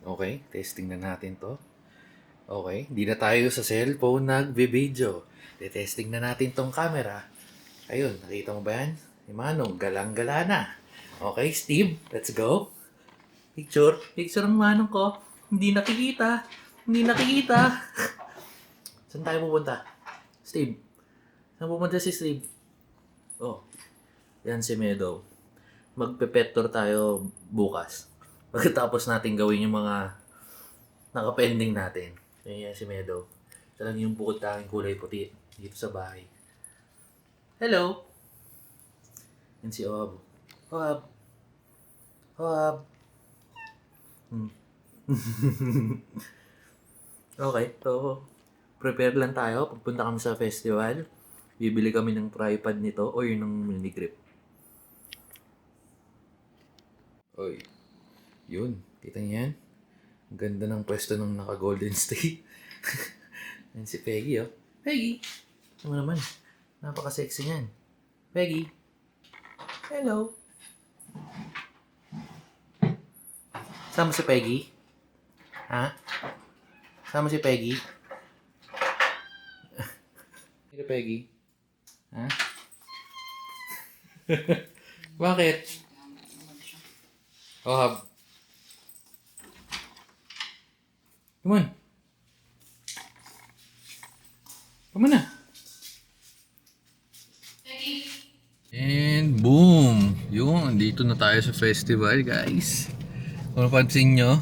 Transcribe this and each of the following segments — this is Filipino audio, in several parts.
Okay, testing na natin to. Okay, hindi na tayo sa cellphone nagbe-video. Testing na natin tong camera. Ayun, nakita mo ba yan? Si Manong, galang-gala na. Okay, Steve, let's go. Picture. Picture ang Manong ko. Hindi nakikita. Hindi nakikita. Saan tayo pupunta? Steve. Saan pupunta si Steve? Oh, yan si Meadow. Magpe-pet tour tayo bukas. Pagkatapos natin gawin yung mga nakapending natin. Yan si Meadow. Ito lang yung bukod tanging kulay puti dito sa bahay. Hello! Yan si Ohab. Ohab! Ohab! Okay, so prepare lang tayo. Pagpunta kami sa festival. Bibili kami ng tripod nito o yun ng mini grip. Oy, yun. Kita niyo yan? Ang ganda ng pwesto ng naka-Golden State. Yan si Peggy, oh. Peggy! Ano naman? Napaka-sexy niyan. Peggy! Hello! Sama si Peggy? Ha? Sama si Peggy? Si Peggy? Ha? Bakit? Ohab. Come on. Come on na. And boom! Yun, dito na tayo sa festival, guys. Kung napansin nyo,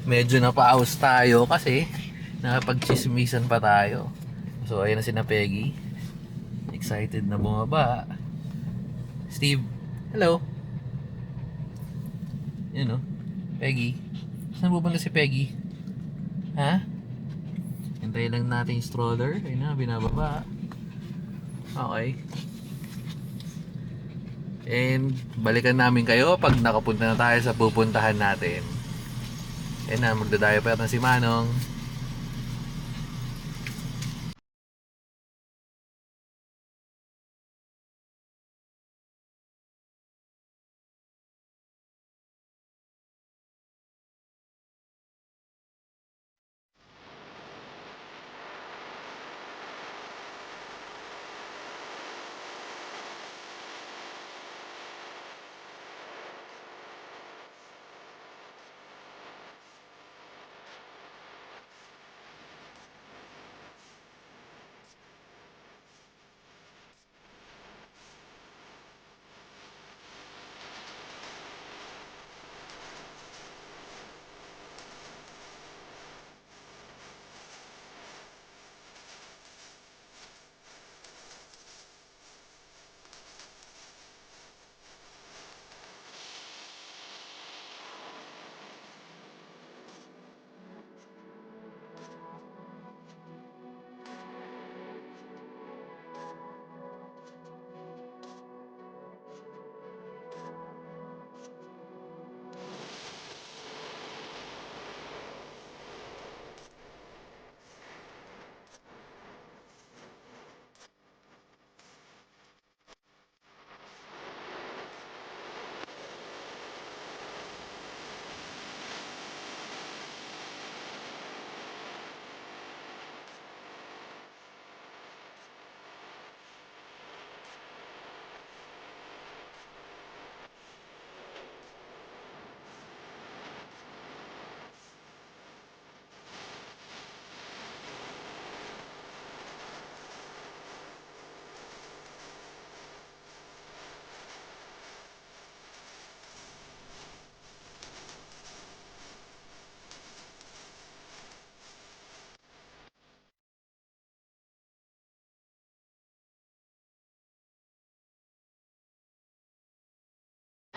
medyo napaus tayo kasi nakapagchismisan pa tayo. So, ayun na si na Peggy. Excited na bumaba. Steve, hello. Yun, no? Peggy. Saan pupunta si Peggy? Ha? Hintayin lang natin yung stroller. Ayun na, binababa. Okay. And balikan namin kayo pag nakapunta na tayo sa pupuntahan natin. Ayun na, magdadayo pa yata si Manong.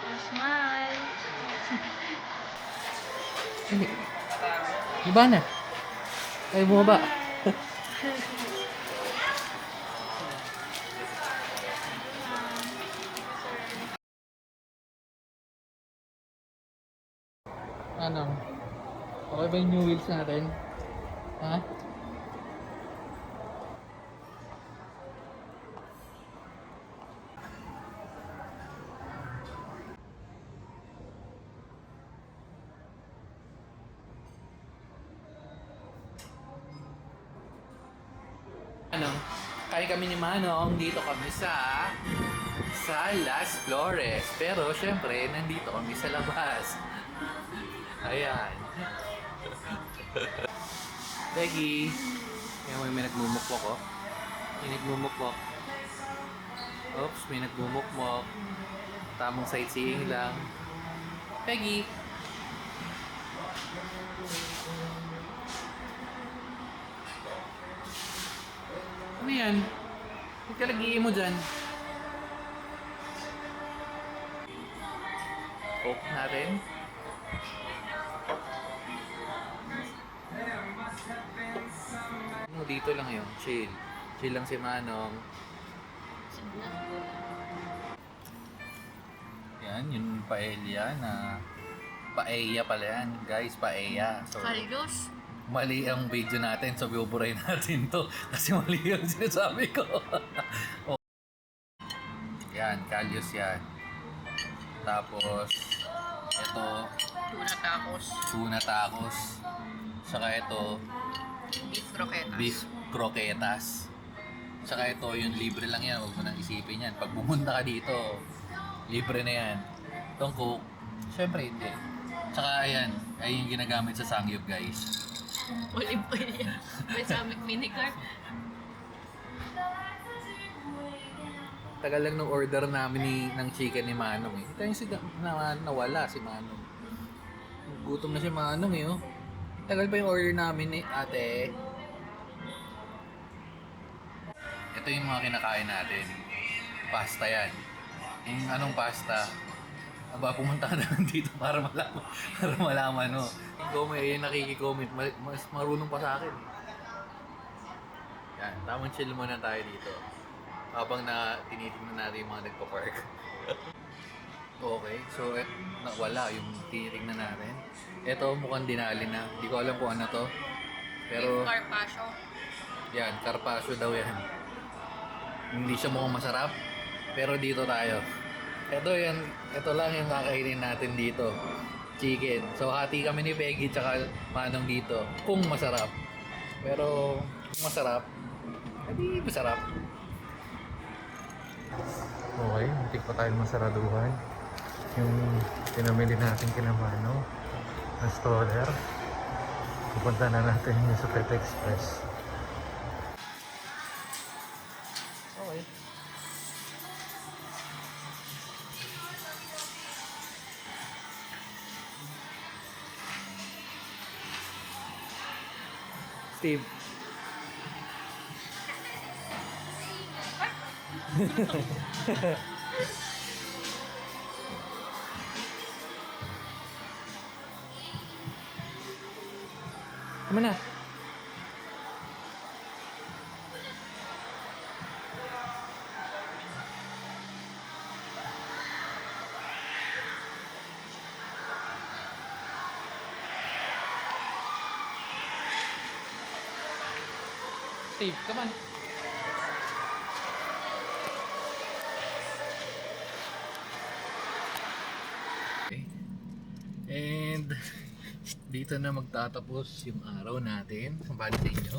Smile. Hindi. Iba na. Ay, bumaba. Ano? Okay ba yung new wheels natin? Ha? Ano? Kaya kami ni Manong, dito kami sa Las Flores. Pero syempre, nandito kami sa labas. Ayan. Peggy. Kaya may nagmumukmok oh. May nagmumukmok. Oops, may nagmumukmok. Tamang sightseeing lang. Peggy. Ano yan? Ba't ka nag-iimo mo dyan? Coke natin. Dito lang yun. Chill. Chill lang si Manong. Yan, yung paella na... Paella pala yan. Guys, paella. So, Carlos? mali ang video natin. So, bibuburay natin to. Kasi mali yung sinasabi ko. Oh. Yan, kalyos yan. Tapos, ito, Tuna tacos. tuna tacos. Saka ito, Beef croquetas. beef croquetas. Saka ito, yung libre lang yan. Huwag mo nang isipin yan. Pag pumunta ka dito, libre na yan. Itong Coke, syempre hindi. Saka ayan, ay yung ginagamit sa sangyup guys. Olive oil yan. Balsamic vinegar. Tagal lang nung order namin ng chicken ni Manong eh. Ito yung nawala si Manong. Gutom na si Manong eh oh. Tagal pa yung order namin eh, ate. Ito yung mga kinakain natin. Pasta yan. Yung anong pasta? Aba, pumunta ka naman dito para malaman no. Yung yung nakikicomment, mas marunong pa sa akin. Yan, tamang chill muna tayo dito. Habang tinitingnan natin yung mga nagpa-park. Okay, so wala yung tinitingnan natin. Ito mukhang dinali na. Hindi ko alam kung ano to. Pero Beef carpaccio. yan, carpaccio daw yan. Hindi siya mukhang masarap. Pero dito tayo. Ito yan, ito lang yung kakainin natin dito. Chicken. So hati kami ni Peggy tsaka Manong dito. Kung masarap. Pero kung masarap, hindi masarap. Okay, muntik pa tayong masaraduhan. Yung pinamili natin kina Manong na stroller. Pupunta na natin yung sa Pet Express. Okay. Steve. Tama na. Steve, come on. Okay. And dito na magtatapos yung araw natin. Bali sa inyo.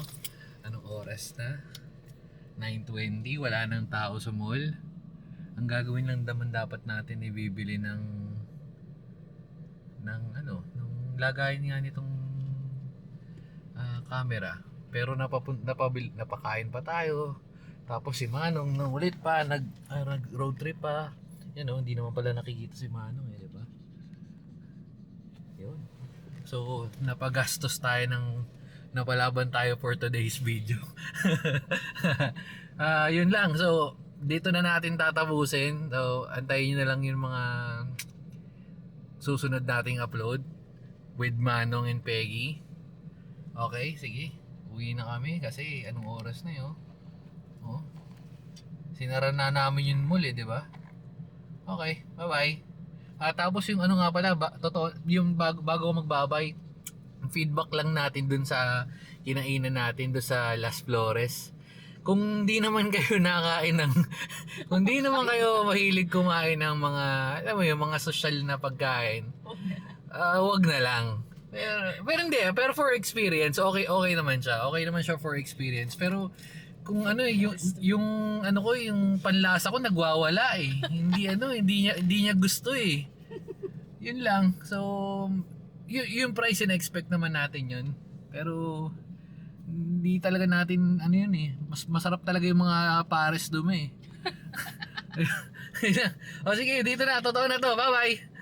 Anong oras na? 9:20. Wala nang tao sa mall. Ang gagawin lang naman dapat natin ibibili ng ng lagayan nga nitong camera. Pero napakain pa tayo. Tapos si Manong nung ulit pa nag road trip pa. Hindi naman pala nakikita si Manong eh, di ba? Yun. So, napagastos tayo napalaban tayo for today's video. Yun lang. So, dito na natin tatapusin. So, antayin nyo na lang yung mga susunod nating upload with Manong and Peggy. Okay, sige. Uwi na kami kasi anong oras na yun? Oh. Sinara na namin yung mall eh, di ba? Okay, bye-bye. Tapos yung ano nga pala, totoo, yung bago ko magbabay, feedback lang natin dun sa kinainan natin dun sa Las Flores. Kung di naman kayo nakain ng kung di naman kayo mahilig kumain ng mga alam mo yung mga social na pagkain, wag na lang. Pero hindi, pero for experience, okay naman siya. Okay naman siya for experience. Pero kung ano eh, yung ano ko, yung panlasa ko nagwawala eh. Hindi niya gusto eh. Yun lang. So, yung price in-expect naman natin yun. Pero, hindi talaga natin, ano yun eh. Masarap talaga yung mga pares dumi eh. O sige, dito na. Totoo na to. Bye-bye.